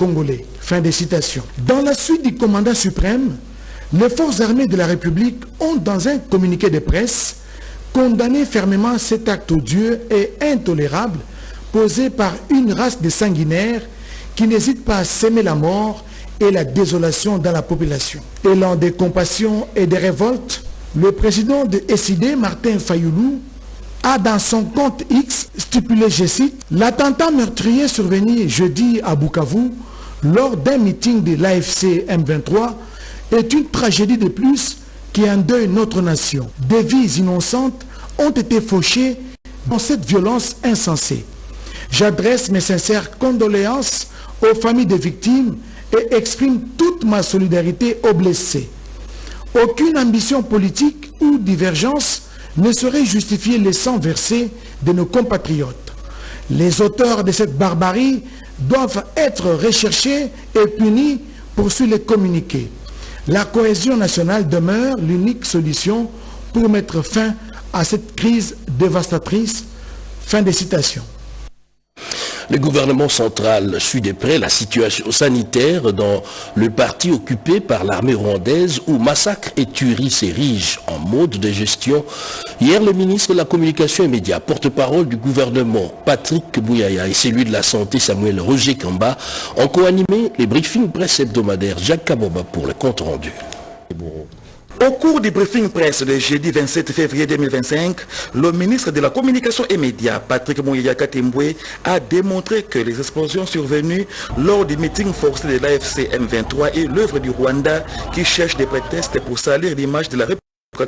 congolais. Fin de citation. Dans la suite du commandant suprême, les forces armées de la République ont, dans un communiqué de presse, condamné fermement cet acte odieux et intolérable posé par une race de sanguinaires qui n'hésite pas à semer la mort et la désolation dans la population. Élan de compassion et de révolte, le président de SID, Martin Fayoulou, a dans son compte X stipulé, je cite, « L'attentat meurtrier survenu jeudi à Bukavu lors d'un meeting de l'AFC M23 est une tragédie de plus qui endeuille notre nation. Des vies innocentes ont été fauchées dans cette violence insensée. J'adresse mes sincères condoléances aux familles des victimes et exprime toute ma solidarité aux blessés. Aucune ambition politique ou divergence ne saurait justifier le sang versé de nos compatriotes. Les auteurs de cette barbarie doivent être recherchés et punis, poursuit le communiqué. La cohésion nationale demeure l'unique solution pour mettre fin à cette crise dévastatrice. Fin de citation. Le gouvernement central suit de près la situation sanitaire dans le parti occupé par l'armée rwandaise où massacre et tuerie s'érigent en mode de gestion. Hier, le ministre de la Communication et Médias, porte-parole du gouvernement, Patrick Bouyaya, et celui de la Santé, Samuel Roger Kamba, ont co-animé les briefings presse hebdomadaires Jacques Kaboba pour le compte rendu. Au cours du briefing presse de jeudi 27 février 2025, le ministre de la Communication et Médias, Patrick Bouyaya Katembwe, a démontré que les explosions survenues lors du meeting forcé de l'AFC M23 est l'œuvre du Rwanda qui cherche des prétextes pour salir l'image de la République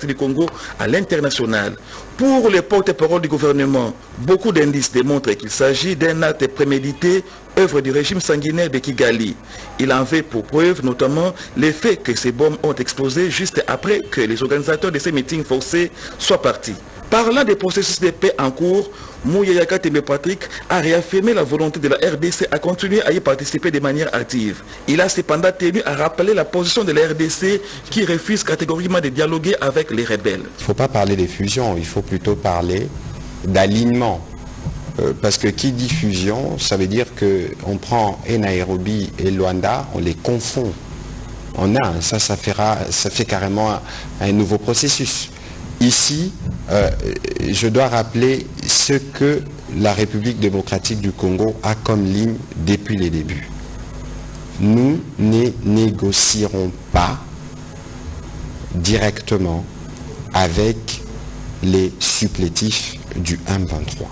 du Congo à l'international. Pour les porte-parole du gouvernement, beaucoup d'indices démontrent qu'il s'agit d'un acte prémédité, œuvre du régime sanguinaire de Kigali. Il en veut pour preuve notamment les faits que ces bombes ont explosé juste après que les organisateurs de ces meetings forcés soient partis. Parlant des processus de paix en cours, Bouyaya Katembwe Patrick a réaffirmé la volonté de la RDC à continuer à y participer de manière active. Il a cependant tenu à rappeler la position de la RDC qui refuse catégoriquement de dialoguer avec les rebelles. Il ne faut pas parler de fusion, il faut plutôt parler d'alignement. Parce que qui dit fusion, ça veut dire qu'on prend Nairobi et Luanda, on les confond en un. Ça fait carrément un nouveau processus. Ici, je dois rappeler ce que la République démocratique du Congo a comme ligne depuis les débuts. Nous ne négocierons pas directement avec les supplétifs du M23.